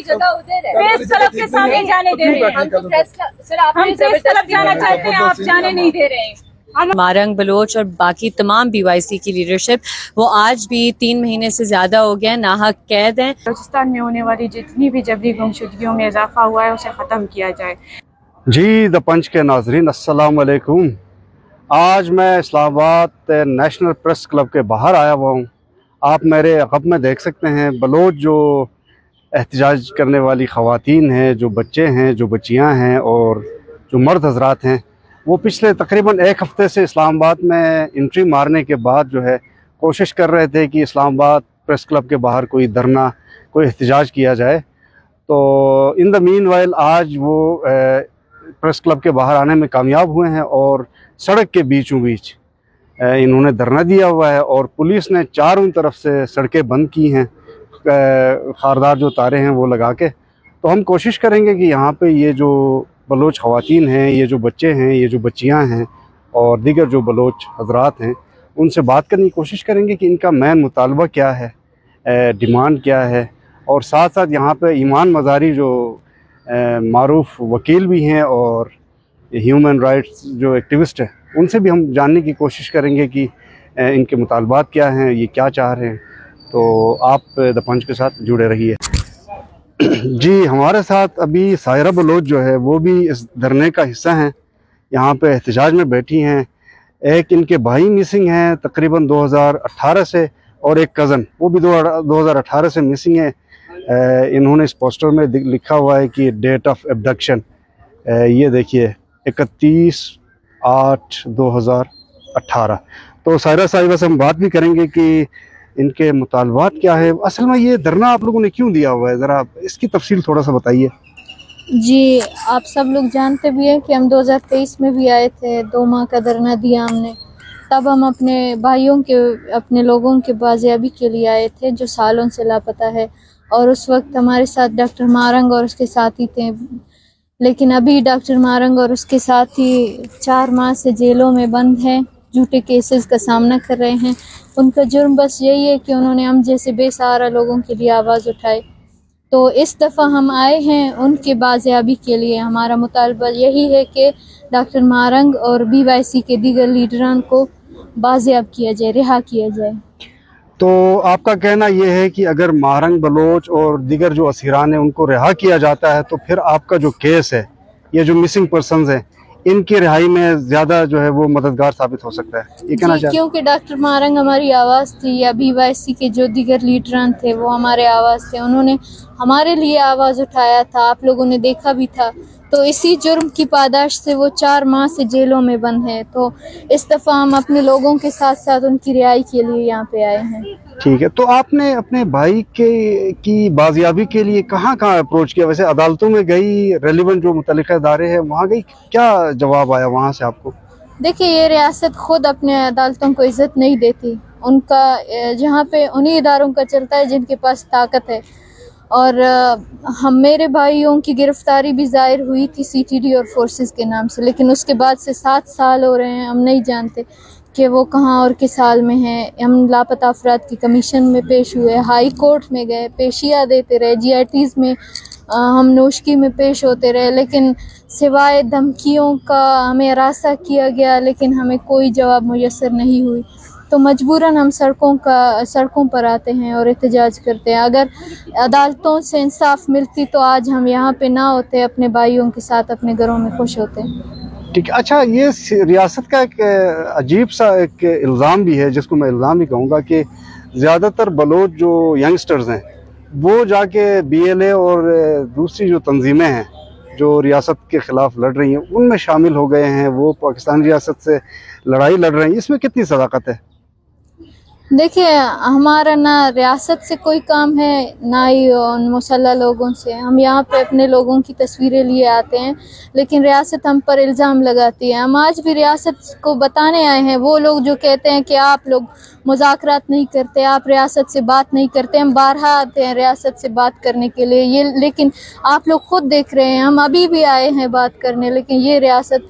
जगह उधर है, प्रेस क्लब के सामने जाने दे रहे हैं। हम प्रेस क्लब जाना चाहते हैं, आप जाने नहीं दे रहे हैं। मारंग बलोच और बाकी तमाम BYC की लीडरशिप वो आज भी 3 महीने से ज़्यादा हो गया नाहक कैद हैं। बलूचिस्तान में होने वाली जितनी भी जबरी गुमशुदगियों में इजाफा हुआ है उसे ख़त्म किया जाए। जी द पंच के नाजरीन अस्सलाम वालेकुम। आज मैं इस्लामाबाद नेशनल प्रेस क्लब के बाहर आया हुआ हूँ। आप मेरे अक़ब में देख सकते हैं बलोच जो एहतजाज करने वाली ख़वातीन हैं, जो बच्चे हैं, जो बच्चियाँ हैं और जो मर्द हजरात हैं, वो पिछले तकरीबन 1 हफ़्ते से इस्लामाबाद में एंट्री मारने के बाद जो है कोशिश कर रहे थे कि इस्लामाबाद प्रेस क्लब के बाहर कोई धरना, कोई एहतजाज किया जाए। तो इन द मीन वाइल आज वो प्रेस क्लब के बाहर आने में कामयाब हुए हैं और सड़क के बीचों बीच इन्होंने धरना दिया हुआ है और पुलिस ने चारों तरफ से सड़कें बंद की हैं, खारदार जो तारे हैं वो लगा के। तो हम कोशिश करेंगे कि यहाँ पे ये जो बलोच ख़वातीन हैं, ये जो बच्चे हैं, ये जो बच्चियाँ हैं और दीगर जो बलोच हजरात हैं, उनसे बात करने की कोशिश करेंगे कि इनका मेन मुतालबा क्या है, डिमांड क्या है। और साथ साथ यहाँ पे ईमान मज़ारी जो मारूफ वकील भी हैं और ह्यूमन राइट्स जो एक्टिविस्ट हैं, उनसे भी हम जानने की कोशिश करेंगे कि इनके मुतालबात क्या हैं, ये क्या चाह रहे हैं। तो आप द पंच के साथ जुड़े रहिए। जी हमारे साथ अभी सायरा बलोच जो है वो भी इस धरने का हिस्सा हैं, यहाँ पे एहतजाज में बैठी हैं। एक इनके भाई मिसिंग हैं तकरीबन 2018 से और एक कज़न वो भी 2018 से मिसिंग है। इन्होंने इस पोस्टर में लिखा हुआ है कि डेट ऑफ एब्डक्शन, ये देखिए 31/8/2018। तो सायरा साहिबा से हम बात भी करेंगे कि इनके मुतालबात क्या है। असल में ये धरना आप लोगों ने क्यों दिया हुआ है, ज़रा इसकी तफसील थोड़ा सा बताइए। जी आप सब लोग जानते भी हैं कि हम 2023 में भी आए थे, 2 माह का धरना दिया हमने। तब हम अपने भाइयों के, अपने लोगों के बाजियाबी के लिए आए थे जो सालों से लापता है। और उस वक्त हमारे साथ डॉक्टर मारंग और उसके साथी थे, लेकिन अभी डॉक्टर मारंग और उसके साथी 4 माह से जेलों में बंद हैं, झूठे केसेस का सामना कर रहे हैं। उनका जुर्म बस यही है कि उन्होंने हम जैसे बेसहारा लोगों के लिए आवाज़ उठाई। तो इस दफ़ा हम आए हैं उनके बाजियाबी के लिए। हमारा मुतालबा यही है कि डॉक्टर मारंग और BYC के दीगर लीडरान को बाजियाब किया जाए, रिहा किया जाए। तो आपका कहना यह है कि अगर मारंग बलोच और दीगर जो असीरान हैं उनको रिहा किया जाता है तो फिर आपका जो केस है, ये जो मिसिंग पर्सनस हैं, इनकी रिहाई में ज़्यादा जो है वो मददगार साबित हो सकता है, ये कहना चाहते हैं? क्योंकि डॉक्टर मारंग हमारी आवाज़ थी, या BYC के जो दीगर लीडरान थे वो हमारे आवाज़ थे। उन्होंने हमारे लिए आवाज़ उठाया था, आप लोगों ने देखा भी था। तो इसी जुर्म की पादाश से वो 4 माह से जेलों में बंद है। तो इस दफ़ा हम अपने लोगों के साथ साथ उनकी रिहाई के लिए यहाँ पे आए हैं। ठीक है, तो आपने अपने भाई की बाजियाबी के लिए कहाँ कहाँ अप्रोच किया? वैसे अदालतों में गई, रेलिवेंट जो मुतल्लिका इदारे हैं वहाँ गई, क्या जवाब आया वहाँ से आपको? देखिए ये रियासत खुद अपने अदालतों को इज़्ज़त नहीं देती। उनका जहाँ पे उन्हीं इदारों का चलता है जिनके पास ताकत है। और हम मेरे भाइयों की गिरफ्तारी भी ज़ाहिर हुई थी CTD और फोर्सेस के नाम से, लेकिन उसके बाद से 7 साल हो रहे हैं, हम नहीं जानते कि वो कहाँ और किस हाल में हैं। हम लापता अफराद की कमीशन में पेश हुए, हाई कोर्ट में गए, पेशियाँ देते रहे, GITs में हम नोशकी में पेश होते रहे, लेकिन सिवाय धमकियों का हमें हरासा किया गया, लेकिन हमें कोई जवाब मुयस्सर नहीं हुई। तो मजबूरन हम सड़कों पर आते हैं और एहतजाज करते हैं। अगर अदालतों से इंसाफ मिलती तो आज हम यहाँ पे ना होते, अपने भाइयों के साथ अपने घरों में खुश होते। ठीक है, अच्छा ये रियासत का एक अजीब सा एक इल्ज़ाम भी है, जिसको मैं इल्ज़ाम भी कहूँगा, कि ज़्यादातर बलोच जो यंगस्टर्स हैं वो जाके BLA और दूसरी जो तंजीमें हैं जो रियासत के ख़िलाफ़ लड़ रही हैं उनमें शामिल हो गए हैं, वो पाकिस्तान रियासत से लड़ाई लड़ रहे हैं। इसमें कितनी सदाकत है? देखिए हमारा ना रियासत से कोई काम है, ना ही उन मुसल्लह लोगों से। हम यहाँ पे अपने लोगों की तस्वीरें लिए आते हैं, लेकिन रियासत हम पर इल्ज़ाम लगाती है। हम आज भी रियासत को बताने आए हैं। वो लोग जो कहते हैं कि आप लोग मुज़ाकरात नहीं करते, आप रियासत से बात नहीं करते, हम बारहा आते हैं रियासत से बात करने के लिए, ये लेकिन आप लोग खुद देख रहे हैं, हम अभी भी आए हैं बात करने, लेकिन ये रियासत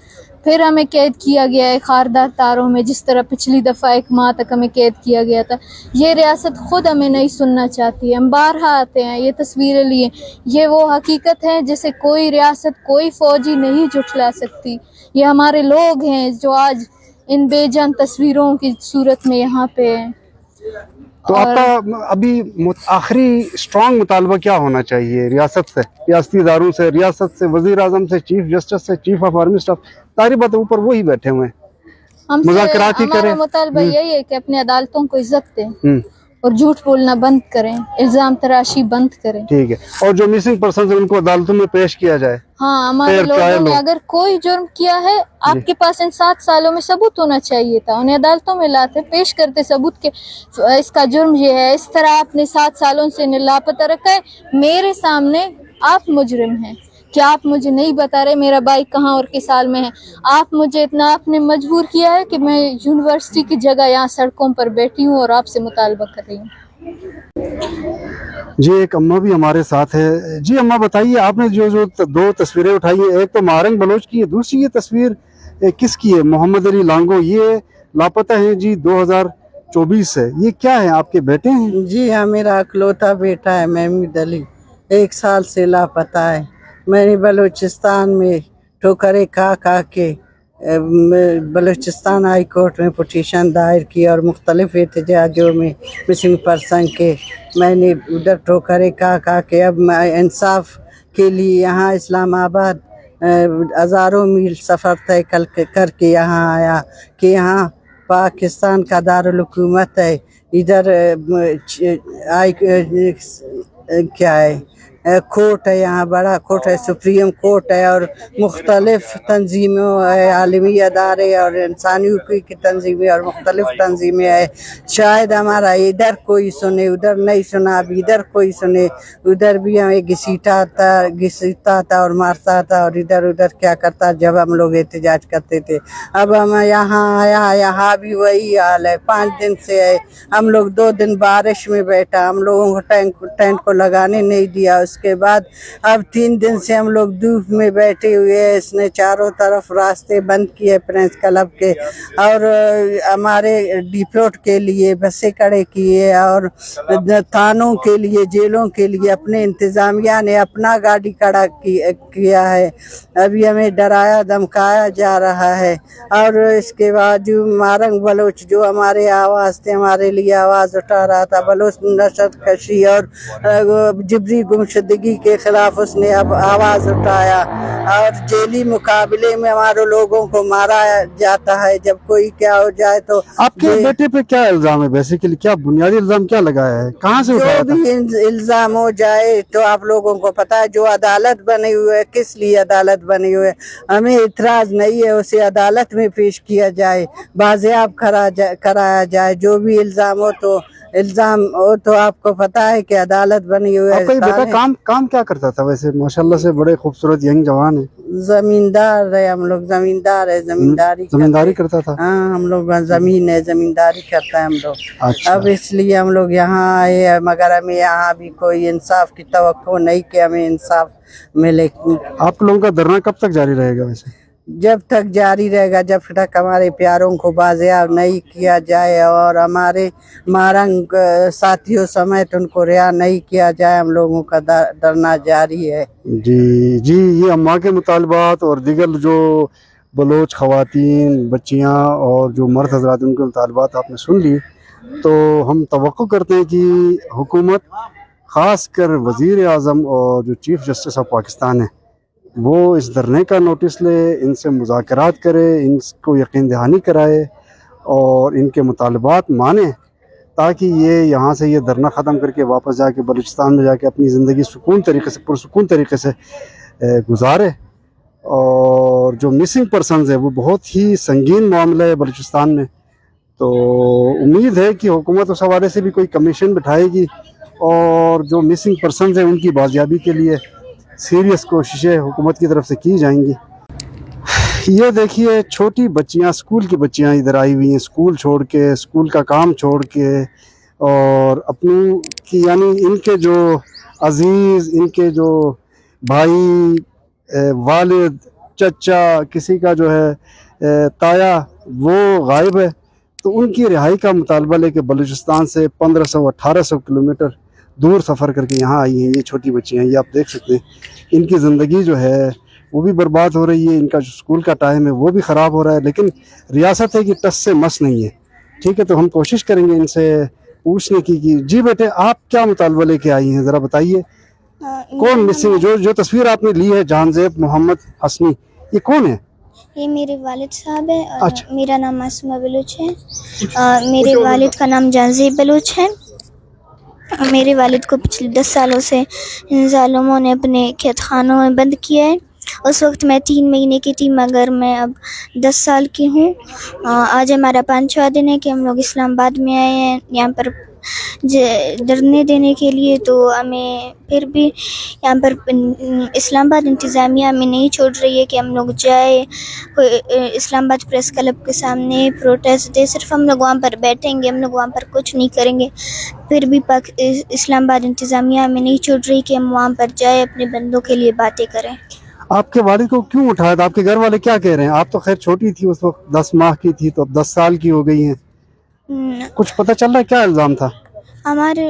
फिर हमें कैद किया गया है खारदार तारों में, जिस तरह पिछली दफ़ा 1 माह तक हमें कैद किया गया था। ये रियासत ख़ुद हमें नहीं सुनना चाहती है। हम बारहा आते हैं, ये तस्वीरें लिए, ये वो हकीकत है जिसे कोई रियासत, कोई फ़ौजी नहीं झुठला सकती। ये हमारे लोग हैं जो आज इन बेजान तस्वीरों की सूरत में यहाँ पे हैं। तो आपका अभी आखिरी स्ट्रॉन्ग मुतालबा क्या होना चाहिए रियासत से, रियासती इदारों से, रियासत से, वज़ीर आज़म से, चीफ जस्टिस से, चीफ ऑफ आर्मी स्टाफ? सारी बातें ऊपर वही बैठे हुए हैं, मुज़ाकरात ही करें। हमारा मुतालबा यही है कि अपनी अदालतों को इज्जत दें और झूठ बोलना बंद करें, इल्जाम तराशी बंद करें। ठीक है, और जो मिसिंग पर्सन है उनको अदालतों में पेश किया जाए। हाँ, हमारे लोगों ने अगर कोई जुर्म किया है, आपके पास इन 7 सालों में सबूत होना चाहिए था, उन्हें अदालतों में लाते, पेश करते सबूत के इसका जुर्म ये है। इस तरह आपने 7 सालों से इन्हें लापता रखा है। मेरे सामने आप मुजरिम हैं, क्या आप मुझे नहीं बता रहे मेरा भाई कहाँ और किस हाल में है? आप मुझे इतना आपने मजबूर किया है कि मैं यूनिवर्सिटी की जगह यहाँ सड़कों पर बैठी हूँ और आपसे मुतालबा कर रही हूँ। जी, एक अम्मा भी हमारे साथ है। जी अम्मा, बताइए, आपने जो 2 तस्वीरें उठाई है, एक तो मारंग बलोच की है, दूसरी ये तस्वीर किसकी है? मोहम्मद अली लांगो, ये लापता है जी 2024 से। ये क्या है, आपके बेटे हैं? जी हाँ, मेरा अकलौता बेटा है महमूद अली, 1 साल से लापता है। मैंने बलूचिस्तान में ठोकरें खा के बलूचिस्तान हाई कोर्ट में पटिशन दायर की और मुख्तलिफ एहतजाजों में मिसिंग पर्सन के मैंने उधर ठोकरें खा के अब मैं इंसाफ के लिए यहाँ इस्लामाबाद हज़ारों मील सफ़र तय करके यहाँ आया कि यहाँ पाकिस्तान का दारुल हुकूमत है। इधर क्या है, कोर्ट है, यहाँ बड़ा कोर्ट है, सुप्रीम कोर्ट है और मुख्तलिफ तंजीमों है, आलमी अदारे और इंसानी हुकूक़ की तंजीमें और मुख्तलिफ तंजीमें है। शायद हमारा इधर कोई सुने, उधर नहीं सुना, अब इधर कोई सुने, उधर भी हमें घसीटता था और मारता था और इधर उधर क्या करता जब हम लोग एहतजाज करते थे। अब हम यहाँ आया, यहाँ भी वही हाल है। 5 दिन से है, हम लोग 2 दिन बारिश में बैठा, हम लोगों को टेंट को लगाने नहीं दिया। उसके बाद अब 3 दिन से हम लोग धूप में बैठे हुए हैं। इसने चारों तरफ रास्ते बंद किए प्रेस क्लब के और हमारे डिपोट के लिए बसें खड़े किए और थानों के लिए, जेलों के लिए अपने इंतज़ामिया ने अपना गाड़ी खड़ा किया है। अभी हमें डराया धमकाया जा रहा है। और इसके बाद जो मारंग बलोच जो हमारे आवाज़ थे, हमारे लिए आवाज़ उठा रहा था, बलोच नशत कशी और जबरी गुमशुदगी के खिलाफ उसने अब आवाज़ उठाया और जेली मुकाबले में हमारे लोगों को मारा जाता है। जब कोई क्या हो जाए तो आपके बेटे पे क्या इल्जाम है? बेसिकली क्या बुनियादी इल्जाम क्या लगाया है, कहाँ से उठाया था? जो भी इल्जाम हो जाए तो आप लोगों को पता है। जो अदालत बनी हुई है, किस लिए अदालत बनी हुई है, हमें इतराज नहीं है, उसे अदालत में पेश किया जाए, बाज़ेयाब कराया जाए। जो भी इल्जाम हो तो आपको पता है कि अदालत बनी हुई है। आपका बेटा काम क्या करता था वैसे? माशाल्लाह से बड़े खूबसूरत यंग जवान है। जमींदार है, हम लोग जमींदार है, जमींदारी करता था। हाँ, हम लोग जमीन है, जमींदारी करता है हम लोग। अच्छा। अब इसलिए हम लोग यहाँ आए हैं, मगर हमें यहाँ भी कोई इंसाफ की तवक्को नहीं कि हमें इंसाफ मिले। आप लोगों का धरना कब तक जारी रहेगा वैसे? जब तक जारी रहेगा, जब तक हमारे प्यारों को बाज़ेयाब नहीं किया जाए और हमारे मारंग साथियों समेत उनको रिहा नहीं किया जाए, हम लोगों का धरना जारी है। जी, ये अम्मा के मुतालबात और दिगर जो बलोच ख़वातीन, बच्चियाँ और जो मर्द हज़रात उनके मुतालबात आपने सुन ली। तो हम तवक्को करते हैं कि हुकूमत, ख़ास कर वज़ीर आज़म और जो चीफ जस्टिस ऑफ पाकिस्तान है, वो इस धरने का नोटिस ले, इनसे मुज़ाकरात करे, इनको यकीन दहानी कराए और इनके मुतालबात माने, ताकि ये यहाँ से ये धरना ख़त्म करके वापस जाके बलूचिस्तान में जाके अपनी ज़िंदगी पुरसुकून तरीके से गुजारे। और जो मिसिंग पर्सनस है वो बहुत ही संगीन मामला है बलूचिस्तान में। तो उम्मीद है कि हुकूमत उस हवाले से भी कोई कमीशन बिठाएगी और जो मिसिंग पर्सनस हैं उनकी बाजियाबी के लिए सीरियस कोशिशें हुकूमत की तरफ से की जाएंगी। ये देखिए, छोटी बच्चियां, स्कूल की बच्चियां इधर आई हुई हैं, स्कूल छोड़ के, स्कूल का काम छोड़ के, और अपनी की यानी इनके जो अजीज़, इनके जो भाई, वालिद چچا, کسی کا جو ہے تایا وہ غائب ہے, تو ان کی رہائی کا مطالبہ لے کے بلوچستان سے 1500-1800 کلومیٹر دور سفر کر کے یہاں آئی ہیں. یہ چھوٹی بچی ہیں, یہ آپ دیکھ سکتے ہیں. ان کی زندگی جو ہے وہ بھی برباد ہو رہی ہے, ان کا جو اسکول کا ٹائم ہے وہ بھی خراب ہو رہا ہے, لیکن ریاست ہے کہ ٹس سے مس نہیں ہے. ٹھیک ہے, تو ہم کوشش کریں گے ان سے پوچھنے کی کہ جی بیٹے آپ کیا مطالبہ لے کے آئی ہیں, ذرا بتائیے. کون مسنگ, جو تصویر آپ نے لی ہے جہان زیب محمد حسنی, یہ کون ہے؟ یہ میرے والد صاحب ہیں اور میرا نام معصومہ بلوچ ہے. میرے والد کا نام جہان زیب بلوچ ہے. میرے والد کو پچھلے 10 سالوں سے ان ظالموں نے اپنے قید خانوں میں بند کیا ہے. اس وقت میں 3 مہینے کی تھی, مگر میں اب 10 سال کی ہوں. آج ہمارا 5واں دن ہے کہ ہم لوگ اسلام آباد میں آئے ہیں یہاں پر دھرنے دینے کے لیے. تو ہمیں پھر بھی یہاں پر اسلام آباد انتظامیہ ہمیں نہیں چھوڑ رہی ہے کہ ہم لوگ جائیں اسلام آباد پریس کلب کے سامنے پروٹیسٹ دے. صرف ہم لوگ وہاں پر بیٹھیں گے, ہم لوگ وہاں پر کچھ نہیں کریں گے. پھر بھی اسلام آباد انتظامیہ ہمیں نہیں چھوڑ رہی کہ ہم وہاں پر جائیں اپنے بندوں کے لیے باتیں کریں. آپ کے والد کو کیوں اٹھایا تھا؟ آپ کے گھر والے کیا کہہ رہے ہیں؟ آپ تو خیر چھوٹی تھی اس وقت, 10 ماہ کی تھی, تو اب 10 سال کی ہو گئی ہیں. کچھ پتہ چل رہا ہے کیا الزام تھا؟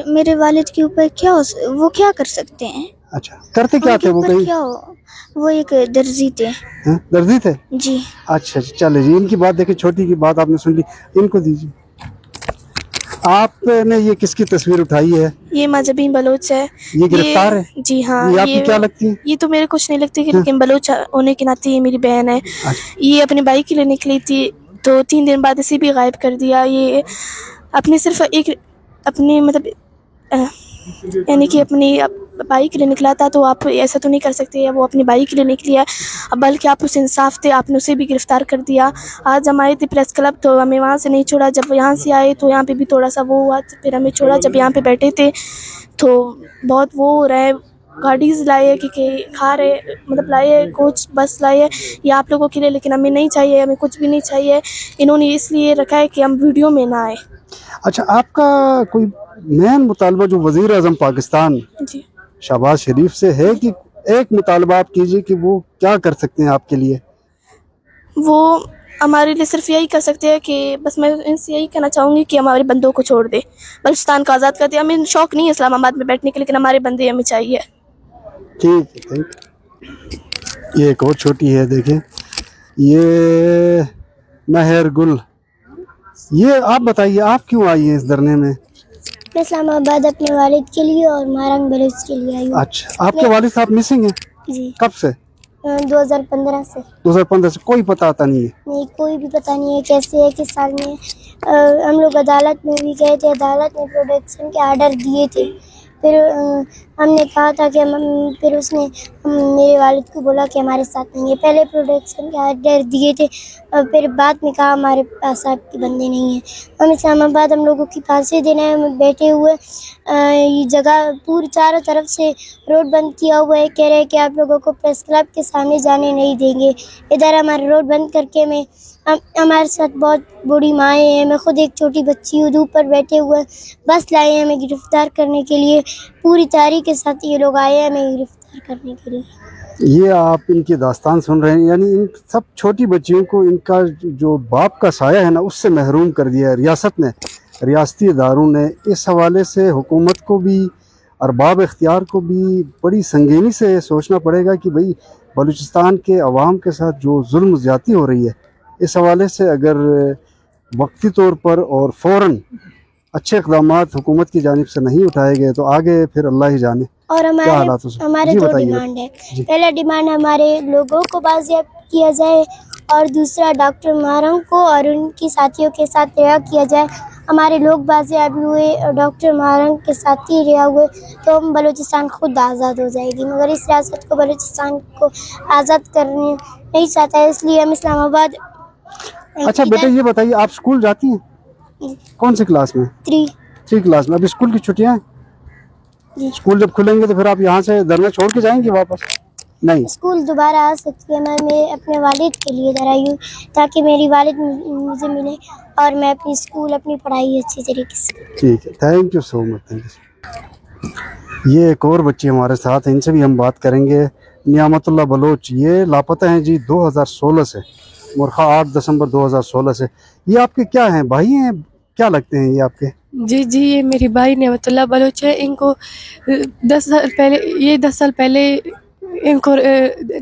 میرے والد کے اوپر وہ کیا کر سکتے ہیں؟ اچھا, کرتے کیا تھے وہ؟ کہیں وہ ایک درزی تھے. درزی تھے؟ جی. اچھا چلے جی, ان کی بات دیکھیں, چھوٹی کی بات آپ نے سن لی. ان کو دیجیے. آپ نے یہ کس کی تصویر اٹھائی ہے؟ یہ مذہبی بلوچ ہے. یہ گرفتار ہے؟ جی ہاں. یہ آپ کی کیا لگتی ہے؟ یہ تو میرے کچھ نہیں لگتی, لیکن بلوچ ہونے کے ناطے یہ میری بہن ہے. یہ اپنے بھائی کے لیے نکلی تھی, تو 3 دن بعد اسے بھی غائب کر دیا. یہ اپنی صرف اپنی مطلب یعنی کہ اپنی بھائی کے لیے نکلا تھا, تو آپ ایسا تو نہیں کر سکتے. وہ اپنی بھائی کے لیے نکلی ہے, بلکہ آپ اسے انصاف تھے, آپ نے اسے بھی گرفتار کر دیا. آج ہم آئے تھے پریس کلب, تو ہمیں وہاں سے نہیں چھوڑا. جب یہاں سے آئے تو یہاں پہ بھی تھوڑا سا وہ ہوا, پھر ہمیں چھوڑا. جب یہاں پہ بیٹھے تھے تو بہت وہ ہو رہا ہے, گاڑیز لائے کہ کھا رہے, مطلب لائے کوچ بس لائے یہ آپ لوگوں کے لیے, لیکن ہمیں نہیں چاہیے, ہمیں کچھ بھی نہیں چاہیے. انہوں نے اس لیے رکھا ہے کہ ہم ویڈیو میں نہ آئے. اچھا, آپ کا کوئی مین مطالبہ جو وزیر اعظم پاکستان جی شہباز شریف سے ہے, کہ ایک مطالبہ آپ کیجئے کہ وہ کیا کر سکتے ہیں آپ کے لیے؟ وہ ہمارے لیے صرف یہی کر سکتے ہیں کہ بس میں ان سے یہی کہنا چاہوں گی کہ ہمارے بندوں کو چھوڑ دے, بلوچستان کو آزاد کر دے. ہمیں شوق نہیں ہے اسلام آباد میں بیٹھنے کے, لیکن ہمارے بندے ہمیں چاہیے. ٹھیک ہے, تھینک. یہ ایک اور چھوٹی ہے, دیکھیں, یہ مہر گل. یہ آپ بتائیے آپ کیوں آئی ہیں اس دھرنے میں؟ میں اسلام آباد اپنے والد کے لیے اور مہرنگ بلوچ کے لیے آئی ہوں. اچھا, آپ کے والد صاحب مسنگ ہیں؟ جی. کب سے؟ 2015 سے. 2015 سے کوئی پتہ آتا نہیں ہے؟ نہیں, کوئی بھی پتہ نہیں ہے کیسے ہے, کس سال میں. ہم لوگ عدالت میں بھی گئے تھے, عدالت نے پروٹیکشن کے آرڈر دیے تھے. پھر ہم نے کہا تھا کہ پھر اس نے میرے والد کو بولا کہ ہمارے ساتھ نہیں ہے. پہلے پروٹیکشن کے آرڈر دیے تھے, اور پھر بعد میں کہا ہمارے پاس آپ کے بندے نہیں ہیں. ہم اسلام آباد ہم لوگوں کی پھانسی دینے ہم بیٹھے ہوئے, یہ جگہ پوری چاروں طرف سے روڈ بند کیا ہوا ہے. کہہ رہے ہیں کہ آپ لوگوں کو پریس کلب کے سامنے جانے نہیں دیں گے. ادھر ہمارے روڈ بند کر کے ہمارے ساتھ بہت بوڑھی مائیں ہیں, میں خود ایک چھوٹی بچی ہوں, دھوپ پر بیٹھے ہوئے. بس لائے ہیں ہمیں گرفتار کرنے کے لیے, پوری تاریخ کے ساتھ یہ لوگ آئے ہیں ہمیں گرفتار کرنے کے لیے. یہ آپ ان کی داستان سن رہے ہیں, یعنی ان سب چھوٹی بچیوں کو ان کا جو باپ کا سایہ ہے نا, اس سے محروم کر دیا ہے ریاست نے, ریاستی اداروں نے. اس حوالے سے حکومت کو بھی, ارباب اختیار کو بھی بڑی سنگینی سے سوچنا پڑے گا کہ بھئی بلوچستان کے عوام کے ساتھ جو ظلم زیادتی ہو رہی ہے, اس حوالے سے اگر وقتی طور پر اور فوراً اچھے اقدامات حکومت کی جانب سے نہیں اٹھائے گئے تو آگے پھر اللہ ہی جانے. اور ہمارے 2 ڈیمانڈ ہے. پہلا ڈیمانڈ ہمارے لوگوں کو بازیاب کیا جائے, اور دوسرا ڈاکٹر مہرنگ کو اور ان کی ساتھیوں کے ساتھ رہا کیا جائے. ہمارے لوگ بازیاب ہوئے اور ڈاکٹر مہرنگ کے ساتھی رہا ہوئے تو ہم بلوچستان خود آزاد ہو جائے گی. مگر اس ریاست کو بلوچستان کو آزاد کرنے نہیں چاہتا ہے, اس لیے ہم اسلام آباد. اچھا بیٹا, یہ بتائیے آپ اسکول جاتی ہیں؟ کون سی کلاس میں؟ 3 کلاس میں. ابھی اسکول کی چھٹیاں ہیں؟ اسکول جب کھلیں گے تو پھر آپ یہاں سے دھرنا چھوڑ کے جائیں گے واپس؟ نہیں, اسکول دوبارہ آ سکتی ہے. میں اپنے والد کے لیے ادھر آئی ہوں تاکہ میری والد مجھے ملے اور میں اپنی اسکول اپنی پڑھائی اچھی طریقے سے. ٹھیک ہے, thank you so much. Thank you. یہ ایک اور بچی ہمارے ساتھ ہیں, ان سے بھی ہم بات کریں گے. नियामतुल्लाह बलोच, ये लापता हैं जी 2016 से, मुर्खा 8 दिसंबर 2016 से। ये आपके क्या हैं, भाई हैं, क्या लगते हैं ये आपके? जी ये मेरी भाई नियामतुल्लाह बलोच है। इनको 10 साल पहले इनको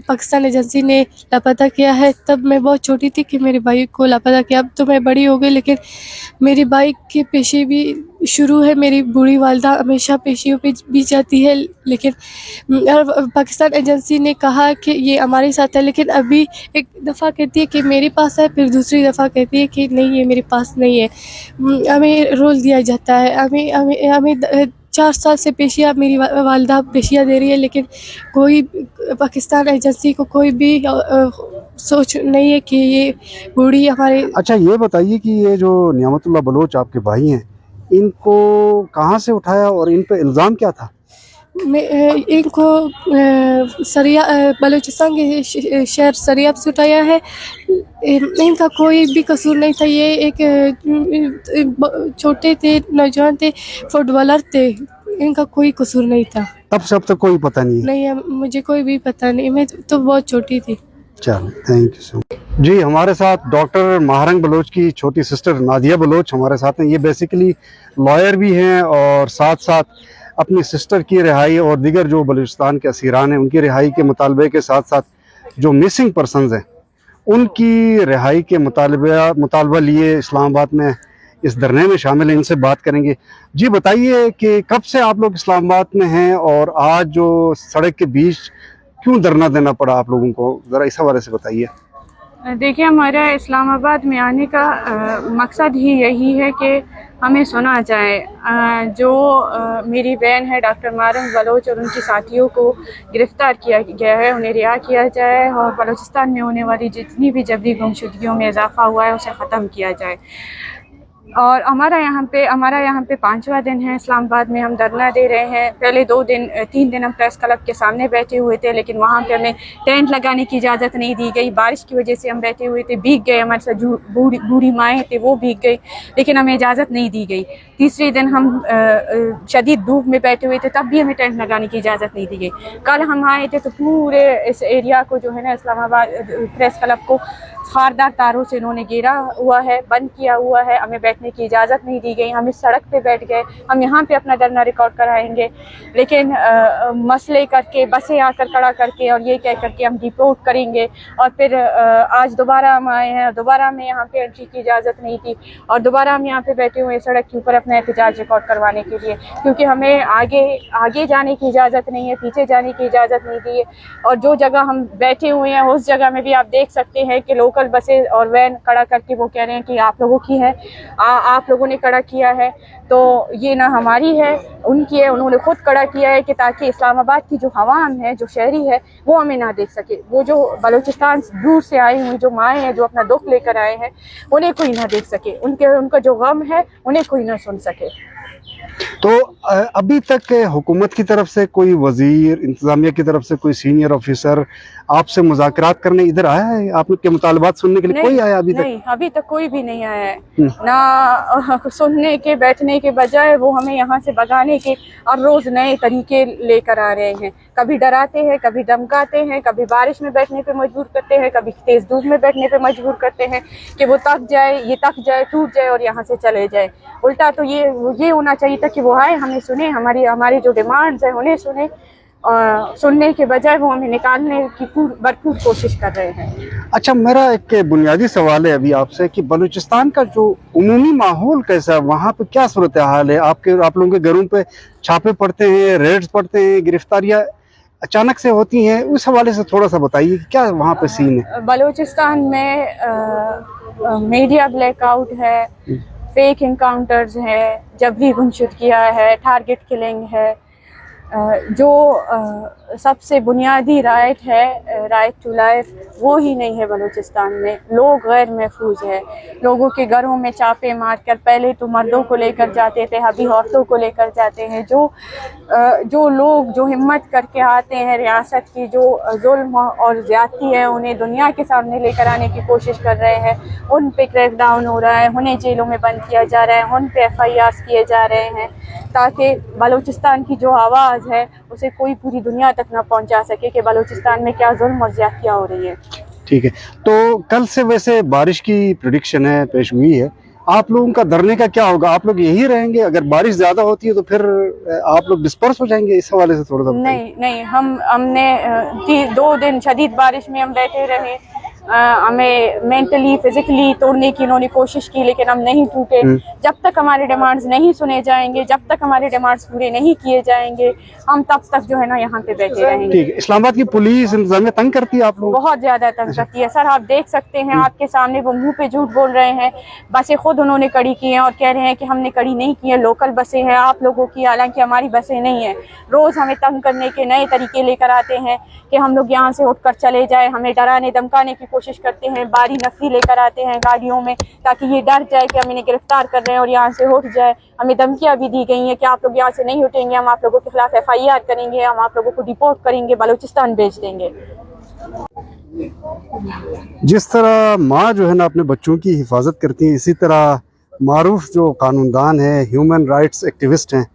पाकिस्तान एजेंसी ने लापता किया है। तब मैं बहुत छोटी थी कि मेरे भाई को लापता किया। अब तो मैं बड़ी हो गई, लेकिन मेरी भाई के पेशे भी शुरू है। मेरी बूढ़ी वालदा हमेशा पेशियों पे भी जाती है, लेकिन पाकिस्तान एजेंसी ने कहा कि ये हमारे साथ है, लेकिन अभी एक दफ़ा कहती है कि मेरे पास है, फिर दूसरी दफ़ा कहती है कि नहीं ये मेरे पास नहीं है। हमें रोल दिया जाता है। हमें 4 साल से पेशिया मेरी वालदा पेशिया दे रही है, लेकिन कोई पाकिस्तान एजेंसी को कोई भी सोच नहीं है कि ये बूढ़ी हमारे। अच्छा ये बताइए कि ये जो नियामतुल्लाह बलोच आपके भाई हैं, इनको कहाँ से उठाया और इन पे इल्ज़ाम क्या था? इनको सरिया बलूचिस्तान के शहर सरियाब से उठाया है। इनका कोई भी कसूर नहीं था। ये एक छोटे थे, नौजवान थे, फुटबॉलर थे। इनका कोई कसूर नहीं था। तब से अब तक कोई पता नहीं है? नहीं, मुझे कोई भी पता नहीं। मैं तो बहुत छोटी थी। चलो, थैंक यू सो मच जी। हमारे साथ डॉक्टर महारंग बलोच की छोटी सिस्टर नादिया बलोच हमारे साथ हैं। ये बेसिकली लॉयर भी हैं और साथ साथ अपनी सिस्टर की रिहाई और दीगर जो बलूचिस्तान के असीरान हैं उनकी रिहाई के मुतालबे के साथ साथ जो मिसिंग पर्सनस हैं उनकी रिहाई के मुतालबा लिए इस्लामाबाद में इस धरने में शामिल हैं। इनसे बात करेंगे। जी बताइए कि कब से आप लोग इस्लामाबाद में हैं और आज जो सड़क के बीच क्यों धरना देना पड़ा आप लोगों को, ज़रा इस हवाले से बताइए। देखिए, हमारा इस्लामाबाद में आने का मकसद ही यही है कि हमें सुना जाए। जो मेरी बहन है डॉक्टर महारंग बलोच और उनके साथियों को गिरफ़्तार किया गया है, उन्हें रिहा किया जाए और बलूचिस्तान में होने वाली जितनी भी जबरी गुमशुदगियों में इजाफ़ा हुआ है उसे ख़त्म किया जाए। और हमारा यहाँ पे 5वां दिन है। इस्लामाबाद में हम धरना दे रहे हैं। पहले 3 दिन हम प्रेस क्लब के सामने बैठे हुए थे, लेकिन वहाँ पे हमें टेंट लगाने की इजाज़त नहीं दी गई। बारिश की वजह से हम बैठे हुए थे, भीग गए। हमारे साथ जो बूढ़ी माएँ थे वो भीग गई, लेकिन हमें इजाज़त नहीं दी गई। तीसरे दिन हम शदीद धूप में बैठे हुए थे, तब भी हमें टेंट लगाने की इजाज़त नहीं दी गई। कल हम आए थे तो पूरे इस एरिया को जो है ना, इस्लामाबाद प्रेस क्लब को खारदार तारों से इन्होंने घेरा हुआ है, बंद किया हुआ है। हमें बैठने की इजाज़त नहीं दी गई। हम इस सड़क पे बैठ गए। हम यहाँ पे अपना धरना रिकॉर्ड कराएंगे, लेकिन मसले करके बसें आकर खड़ा करके और ये कह करके हम डिपोर्ट करेंगे। और फिर आज दोबारा हम आए हैं, दोबारा हमें यहाँ पे एंट्री की इजाज़त नहीं थी और दोबारा हम यहाँ पे बैठे हुए हैं सड़क के ऊपर अपना एहतजाज रिकॉर्ड करवाने के लिए, क्योंकि हमें आगे जाने की इजाज़त नहीं है, पीछे जाने की इजाज़त नहीं दी है। और जो जगह हम बैठे हुए हैं उस जगह में भी आप देख सकते हैं कि लोकल बसें और वैन खड़ा करके वो कह रहे हैं कि आप लोगों की है, आप लोगों ने खड़ा किया है। तो ये ना हमारी है, उनकी है। उन्होंने खुद खड़ा किया है कि ताकि इस्लामाबाद की जो हवाम है, जो शहरी है, वो हमें ना देख सके। वो जो बलूचिस्तान दूर से आई हुई जो माएँ हैं, जो अपना दुख लेकर आए हैं, उन्हें कोई ना देख सके। उनका जो गम है उन्हें कोई ना सुन सके। तो अभी तक हुकूमत की तरफ से कोई वजीर, इंतजामिया की तरफ से कोई सीनियर ऑफिसर आपसे मुज़ाकरात करने इधर आया है? आपके मुतालबात सुनने के लिए कोई आया अभी तक? नहीं, अभी तक कोई भी नहीं आया है। ना सुनने के, बैठने के बजाय वो हमें यहाँ से भगाने के और रोज़ नए तरीके लेकर आ रहे हैं। कभी डराते हैं, कभी धमकाते हैं, कभी बारिश में बैठने पे मजबूर करते हैं, कभी तेज़ धूप में बैठने पे मजबूर करते हैं कि वो थक जाए, टूट जाए और यहाँ से चले जाए। उल्टा तो ये होना चाहिए था कि वो आए, हमें सुने, हमारी जो डिमांड्स हैं उन्हें सुने। सुनने के बजाय वो हमें निकालने की भरपूर कोशिश कर रहे हैं। अच्छा, मेरा एक बुनियादी सवाल है अभी आपसे कि बलूचिस्तान का जो उमूमी माहौल कैसा है, वहाँ पे क्या सूरत हाल है? आप लोगों के घरों पे छापे पड़ते हैं, रेड्स पड़ते हैं, गिरफ्तारियाँ अचानक से होती हैं, उस हवाले से थोड़ा सा बताइए कि क्या वहाँ पे सीन है? बलूचिस्तान में मीडिया ब्लैकआउट है, फेक इनकाउंटर्स है, जबरी गुमशुदगियाँ है, टारगेट किलिंग है। जो सबसे बुनियादी राइट है, राइट टू लाइफ, वो ही नहीं है बलूचिस्तान में। लोग गैर महफूज है। लोगों के घरों में चापे मारकर, पहले तो मर्दों को लेकर जाते थे, अभी औरतों को लेकर जाते हैं। जो लोग जो हिम्मत करके आते हैं, रियासत की जो जुल्म और ज़्यादती है उन्हें दुनिया के सामने लेकर आने की कोशिश कर रहे हैं, उन पे क्रैक डाउन हो रहा है, उन्हें जेलों में बंद किया जा रहा है, उन पे FIRs किए जा रहे हैं, ताकि बलूचिस्तान की जो आवाज़ आवाज़ है उसे कोई पूरी दुनिया तक न पहुंचा सके कि बलूचिस्तान में क्या जुल्म और ज़्यादतियाँ हो रही है। ठीक है, तो कल से वैसे बारिश की प्रेडिक्शन है, पेश हुई है, आप लोगों का धरने का क्या होगा? आप लोग यही रहेंगे? अगर बारिश ज़्यादा होती है तो फिर आप लोग डिस्पर्स हो जाएंगे? इस हवाले से थोड़ा सा बताइए। नहीं, हमने 2 दिन शदीद बारिश में हम बैठे रहे, हमें मेंटली फिजिकली तोड़ने की इन्होंने कोशिश की, लेकिन हम नहीं टूटे। जब तक हमारे डिमांड्स नहीं सुने जाएंगे, जब तक हमारे डिमांड्स पूरे नहीं किए जाएंगे, हम तब तक जो है ना यहाँ पे बैठे रहेंगे। ठीक है, इस्लामाबाद की पुलिस इंतजामिया तंग करती है आप लोग? बहुत ज्यादा तंग करती है सर, आप देख सकते हैं, आपके सामने वो मुंह पे झूठ बोल रहे हैं। बसें खुद उन्होंने कड़ी की हैं और कह रहे हैं कि हमने कड़ी नहीं की है, लोकल बसें हैं आप लोगों की, हालांकि हमारी बसें नहीं है। रोज हमें तंग करने के नए तरीके लेकर आते हैं कि हम लोग यहाँ से उठकर चले जाए, हमें डराने धमकाने की कोशिश करते हैं, बारी नफरी लेकर आते हैं गाड़ियों में ताकि ये डर जाए कि हम इन्हें गिरफ्तार कर रहे हैं और यहाँ से उठ जाए। हमें धमकियाँ भी दी गई हैं कि आप लोग यहाँ से नहीं उठेंगे, हम आप लोगों के खिलाफ FIR करेंगे, हम आप लोगों को डिपोर्ट करेंगे, बलूचिस्तान भेज देंगे। जिस तरह माँ जो है ना अपने बच्चों की हिफाजत करती है, इसी तरह मारूफ जो कानूनदान है, ह्यूमन राइट्स एक्टिविस्ट हैं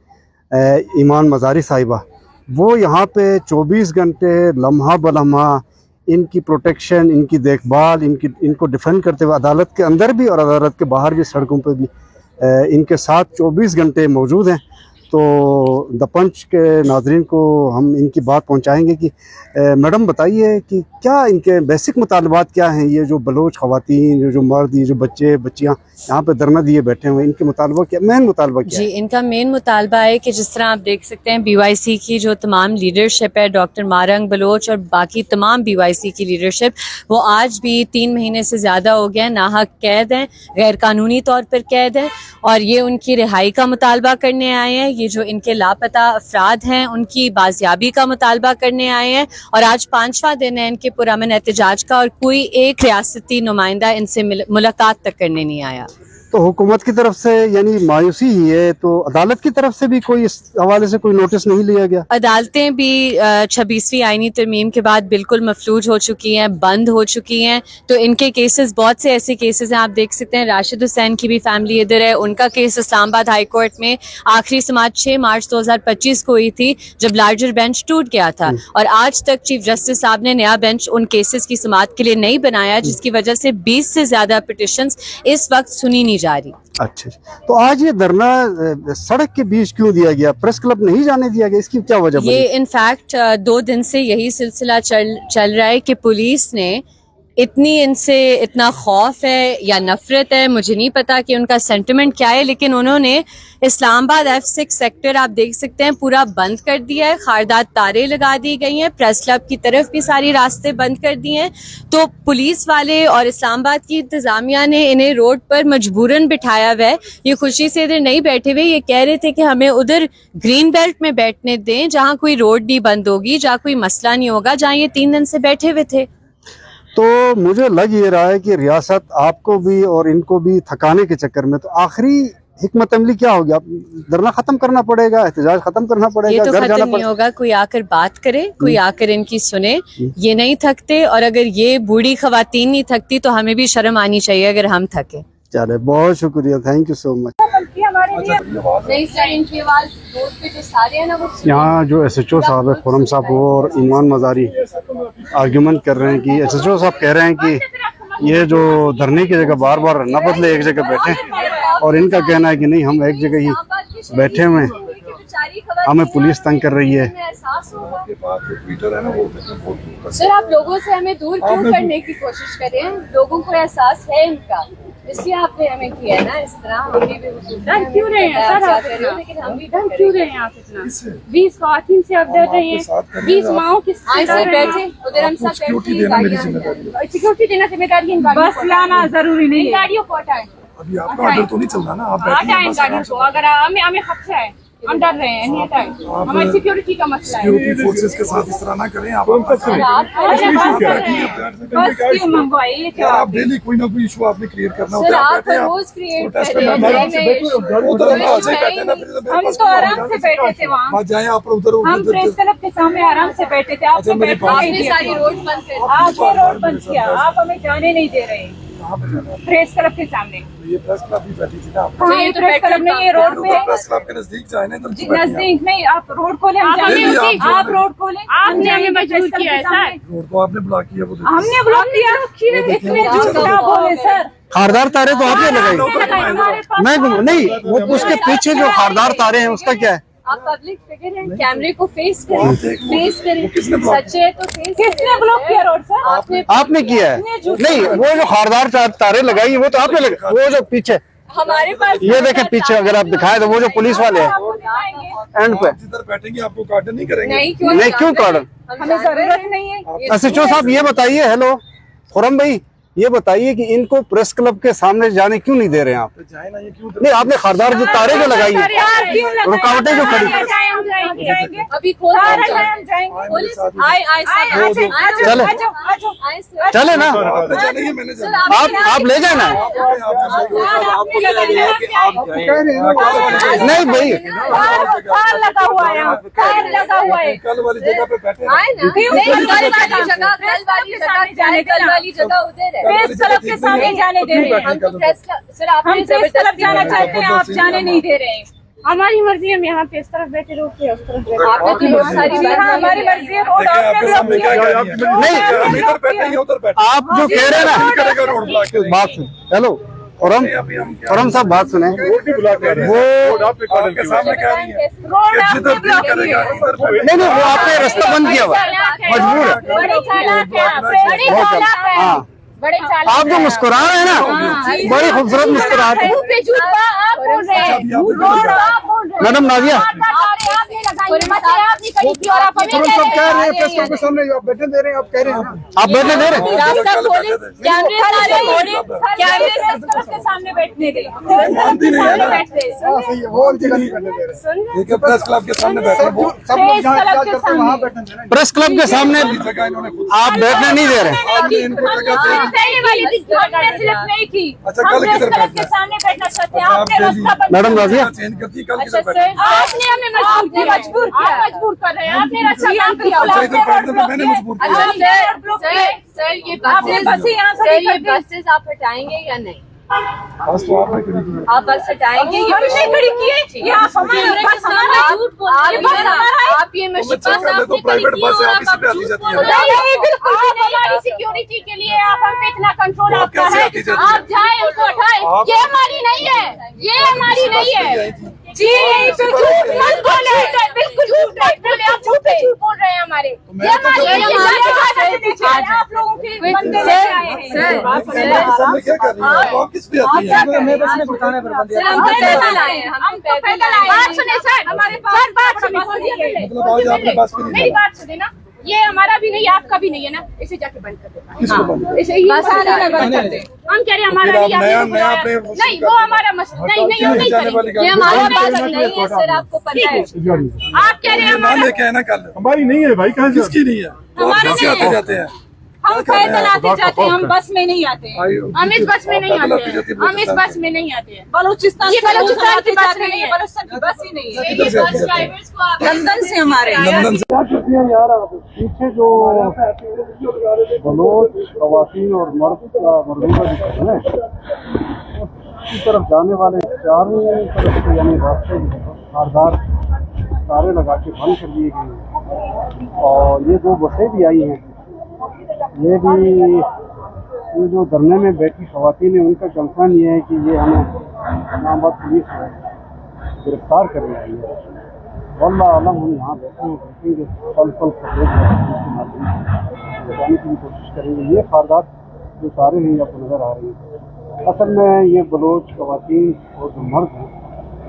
ईमान मज़ारी साहिबा, वो यहाँ पे 24 घंटे लम्हा बलम्हा इनकी प्रोटेक्शन, इनकी देखभाल, इनको डिफेंड करते हुए अदालत के अंदर भी और अदालत के बाहर भी, सड़कों पे भी इनके साथ 24 घंटे मौजूद हैं। तो द पंच के नाजरीन को हम इनकी बात पहुंचाएंगे कि मैडम बताइए कि क्या इनके बेसिक मुतालबात क्या हैं? ये जो बलोच ख़वातीन, जो मर्द, ये जो बच्चे बच्चियाँ यहाँ पे धरना दिए बैठे हुए हैं, इनके मुतालबा क्या, मेन मुतालबा क्या जी है? इनका मेन मुतालबा है कि जिस तरह आप देख सकते हैं BYC की जो तमाम लीडरशिप है, डॉक्टर मारंग बलोच और बाकी तमाम BYC की लीडरशिप, वो आज भी 3 महीने से ज़्यादा हो गए नाहक कैद हैं, गैर कानूनी तौर पर कैद हैं, और ये उनकी रिहाई का मुतालबा करने आए हैं। ये जो इनके लापता अफराद हैं उनकी बाजियाबी का मुतालबा करने आए हैं, और आज 5वां दिन है इनके पुरअमन एहतजाज का, और कोई एक रियासती नुमाइंदा इनसे मुलाकात तक करने नहीं आया। तो हुकूमत की तरफ से यानी मायूसी ही है, तो अदालत की तरफ से भी कोई इस हवाले से कोई नोटिस नहीं लिया गया? अदालतें भी 26वीं आईनी तरमीम के बाद बिल्कुल मफलूज हो चुकी हैं, बंद हो चुकी हैं। तो इनके केसेस, बहुत से ऐसे केसेस हैं, आप देख सकते हैं राशिद हुसैन की भी फैमिली इधर है, उनका केस इस्लामाबाद हाई कोर्ट में आखिरी समाअत 6 मार्च 2025 को हुई थी जब लार्जर बेंच टूट गया था, और आज तक चीफ जस्टिस साहब ने नया बेंच उन केसेस की समाअत के लिए नहीं बनाया, जिसकी वजह से 20 से ज्यादा पिटिशंस इस वक्त सुनी नहीं जा रही। अच्छा, तो आज ये धरना सड़क के बीच क्यों दिया गया? प्रेस क्लब नहीं जाने दिया गया, इसकी क्या वजह? ये इनफैक्ट 2 दिन से यही सिलसिला चल रहा है कि पुलिस ने इतना खौफ है या नफरत है, मुझे नहीं पता कि उनका सेंटिमेंट क्या है, लेकिन उन्होंने इस्लामाबाद F6 सेक्टर आप देख सकते हैं पूरा बंद कर दिया है, खारदार तारे लगा दी गई हैं, प्रेस क्लब की तरफ भी सारी रास्ते बंद कर दिए हैं। तो पुलिस वाले और इस्लामाबाद की इंतजामिया ने इन्हें रोड पर मजबूरन बिठाया हुआ है। ये खुशी से इधर नहीं बैठे हुए, ये कह रहे थे कि हमें उधर ग्रीन बेल्ट में बैठने दें जहाँ कोई रोड नहीं बंद होगी, जहाँ कोई मसला नहीं होगा, जहाँ ये 3 दिन से बैठे हुए थे। तो मुझे लग ये रहा है कि रियासत आपको भी और इनको भी थकाने के चक्कर में, तो आखिरी हिकमत अमली क्या होगी? आप धरना खत्म करना पड़ेगा, एहतजाज खत्म करना पड़ेगा, ये तो घर जाना खत्म नहीं होगा, कोई आकर बात करे, कोई आकर इनकी सुने। ये नहीं थकते, और अगर ये बूढ़ी खवातीन नहीं थकती तो हमें भी शर्म आनी चाहिए अगर हम थके। चले, बहुत शुक्रिया, थैंक यू सो मच। यहाँ जो SHO साहब है खुरम साहब, वो और ईमान मज़ारी आर्ग्यूमेंट कर रहे हैं कि SHO साहब कह रहे हैं कि ये जो धरने की जगह बार बार न बदले, एक जगह बैठे, और इनका कहना है कि नहीं, हम एक जगह ही बैठे हुए हैं, हमें पुलिस तंग कर रही है। सर, आप लोगों से हमें दूर क्यों करने की कोशिश कर रहे हैं? लोगों को एहसास है इनका, इसलिए आपने हमें किया ना इस तरह। हम भी डर क्यों रहे हैं सर आप इतना? लेकिन हम भी डर क्यों रहे हैं आप इतना? 20 ख़वातीन से आप डर रहे हैं, 20 माओं की बैठे उधर हम सब सिक्योरिटी देना जिम्मेदारी है। बस लाना जरूरी नहीं है, गाड़ियों को हटाएं। अभी आपका ऑर्डर तो नहीं चल रहा ना, आप हटाएं गाड़ियों को, अगर हमें खदशा है, हम डर रहे हैं, नहीं हटाएं, हमारी सिक्योरिटी का मसला है। सिक्योरिटी फोर्सेस के साथ इस तरह ना करें आप। बस क्यों मंगवाई? आप डेली कोई ना कोई इशू आपने क्रिएट करना होता है, हम तो आराम से बैठे थे वहाँ, जाए आप उधर, हम प्रेस क्लब के सामने आराम से बैठे थे, आपने सारी रोड बंद किया, आपने रोड बंद किया, आप हमें जाने नहीं दे रहे। कहाँ पे जाना है? प्रेस क्लब के सामने। ये प्रेस क्लब भी बैठी थी ना आप? हाँ, ये प्रेस क्लब नहीं, ये रोड पे है। प्रेस क्लब के नजदीक जाए ना, तो नजदीक नहीं, आप रोड खोले, हम जाएंगे। आप रोड खोले, आपने हमें मजबूर किया है सर। रोड को आपने ब्लॉक किया, वो हमने ब्लॉक किया, इतने झूठ ना बोले सर। खारदार तारे तो आपने लगाई, मैं नहीं, वो उसके पीछे जो खारदार तारे हैं उसका क्या है? आप पब्लिक फिगर हैं, कैमरे को फेस करें, फेस करें, सच्चे है तो फेस। किसने ब्लॉक किया रोड सर? आपने किया है? नहीं, वो जो खारदार तारे लगाई वो तो आपने लगाई। वो जो पीछे हमारे पास ये देखें पीछे, अगर आप दिखाए तो वो जो पुलिस वाले हैं एंड पे, जिधर बैठेंगे आपको कार्डन नहीं करेंगे? नहीं क्यों कार्डन? हमें जरूरत नहीं है। एसएचओ साहब ये बताइए, हेलो खुरम भाई, ये बताइए कि इनको प्रेस क्लब के सामने जाने क्यों नहीं दे रहे हैं आप? तो जाए ना, ये क्यों? नहीं, आपने खारदार जो तारे जो लगाई है, रुकावटें जो खड़ी, अभी खोल चले चले ना, जाने मैंने जाना। आप ले जाए ना। नहीं भाई, लगा हुआ है, लगा हुआ है। कल वाली जगह पे बैठे हैं। कल वाली जगह उधर है, प्रेस क्लब के सामने जाने दे रहे हैं। हम तो प्रेस सर हम प्रेस क्लब जाना चाहते हैं, आप जाने नहीं दे रहे हैं। हमारी मर्जी है, हम यहाँ पे इस तरफ बैठे, रोक के उस तरफ बैठे। आपने तो बहुत सारी बात हमारी मर्जी है, रोड देखिए, आपके सामने क्या कह रही है? नहीं, हम इधर बैठे हैं, उधर बैठे। आप जो कह रहे हैं ना, करेगा रोड ब्लॉक करेगा। बात सुन, हेलो खुरम साहब बात सुने, वो आपके सामने कह रही है कि जिधर दिल करेगा उधर नहीं नहीं, वो आपने रास्ता बंद किया हुआ, मजबूर है। बड़ी चालाक है आप, बड़ी चालाक है। हाँ, बड़े चालाक आप जो मुस्कुरा रहे हैं ना, बड़ी खूबसूरत मुस्कुराहट है। पे झूठ आप बोल रहे हैं, रोड आप बोल रहे हैं। मैडम नाजिया, आपने लगाई, आपने करी थी और आप हमें खुरम साहब कह रहे हैं प्रेस क्लब के सामने आप बैठने दे रहे हैं, आप कह रहे हैं आप बैठने दे रहे हैं। रास्ता खोले, कैमरे सारे खोले, कैमरे के सामने बैठने दे, सामने बैठते। देखिए, प्रेस क्लब के सामने बैठे हैं, वो प्रेस क्लब के सामने, प्रेस क्लब के सामने जगह इन्होंने खुद आप बैठने नहीं दे रहे। आपने इनको जगह दे दी। पहले वाली हमने सिर्फ नहीं की। अच्छा, हम कल प्रेस किधर क्लब बैठना के है? सामने बैठना चाहते हैं, अच्छा, आपने आप रास्ता बंद मैडम नाजिया, चेंज करती, कल अच्छा किधर सर, बैठे? आपने हमें मजबूर किया, आप मजबूर कर रहे हैं, आपने रास्ता बंद किया। अच्छा, इधर बैठने पे मैंने मजबूर किया। सर ये आपने बसें यहाँ सर खड़ी ये कर दी। बसेस आप हटाएंगे या नहीं? बस तो आपने खड़ी की है। आप बस हटाएंगे? ये हमने खड़ी की है, ये आप हमारे बस हमारा है, झूठ बोल रहे ये बस हमारा है। आप ये तो मुश्किल चेक कर ले, तो प्राइवेट बस है, आप इसी पे आती जाती है। नहीं, बिल्कुल भी नहीं। हमारी सिक्योरिटी के लिए आप हम पे इतना कंट्रोल तो आप आपका कैसे है, आती जाती है? आप जाए उनको हटाए। आप- ये हमारी नहीं है, ये हमारी नहीं है जी। यहीं पे झूठ मत बोले, बिल्कुल झूठ मत बोले, आप झूठ पे झूठ बोल रहे हैं हमारे। ये हमारी नहीं है, आप लोगों के बंदे लेके आए हैं। सामने क्या कर रही है? आप किस पे आती है? सर हम तो पैदल आए हैं, हम तो पैदल आए हैं। बात सुने सर, हमारे पास बात सुने, मतलब आज आपने बस पे नहीं मेरी बात सुने ना, ये हमारा भी नहीं, आपका भी नहीं है ना, इसे जाके बंद कर दे। किसको बंद? इसे ही बंद कर दे। हम कह रहे हैं हमारा फिर आप नहीं, नया आपने नया बुलाया। पे नहीं, वो हमारा मसला नहीं, नहीं, वो नहीं जाने वाली करेंगे। ये हमारे पास नहीं है सर, आपको पता है। आप कह रहे हैं ना हमारा, लेके आए ना कल। हमारी नहीं है भाई, कहाँ से? किसकी नहीं है? तो आप हमारी कैसे नहीं आते है। जाते हैं? हम पैदल आते जाते हैं, हम बस में नहीं आते हैं। आइए, हम इस बस में नहीं पैदल आते आती जाती हैं, है हम इस बलूचिस्तान बस में नहीं आते हैं। बलूचिस्तान, ये बलूचिस्तान की बस नहीं है, बलूचिस्तान की बस ही नहीं है। किधर से आती जाती है? ड्राइवर्स को आप लंदन से हमारे लंदन से। क्या करती हैं यार आप? पीछे जो बलोच खवातीन और मर्दों का जो है उसकी तरफ जाने वाले चारों तरफ से यानी रास्ते खारदार तारे लगा के बंद कर दिए गए हैं। और ये दो बसें भी आई हैं, ये भी ये जो धरने में बैठी खवातीन है उनका कंसर्न ये है कि ये हमें इस्लामाबाद पुलिस गिरफ्तार करने आई है। वल्लाह आलम हम यहाँ बैठे हैं, देखेंगे पल पल खबरें बताने की भी कोशिश करेंगे। ये खारदार जो तारे हैं आपको नज़र आ रही हैं, असल में ये बलोच खवातीन और जो मर्द हैं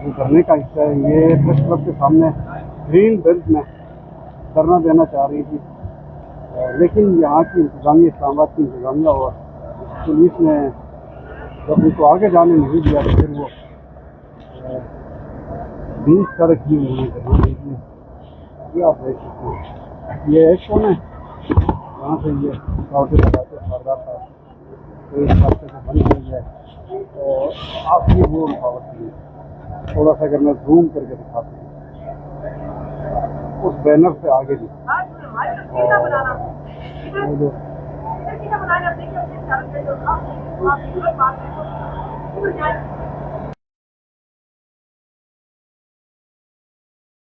जो धरने का हिस्सा है, ये प्रेस क्लब के सामने ग्रीन बेल्ट में धरना देना चाह रही थी, लेकिन यहाँ की इंतज़ामिया, इस्लामाबाद की इंतज़ामिया और पुलिस ने जब उनको आगे जाने नहीं दिया तो फिर वो 20 सड़क की उन्होंने धरना दे दिया। ये आप देख सकते हैं, ये एक कौन है यहाँ से ये रुकावटें लगाते खारदार था, तो इस रास्ते को बंद हो गया है। और आप ये वो रुकावट नहीं है, थोड़ा सा अगर मैं जूम करके दिखाता हूँ उस बैनर से आगे भी, और वो जो ٹھیک ہے بنائیں اپنے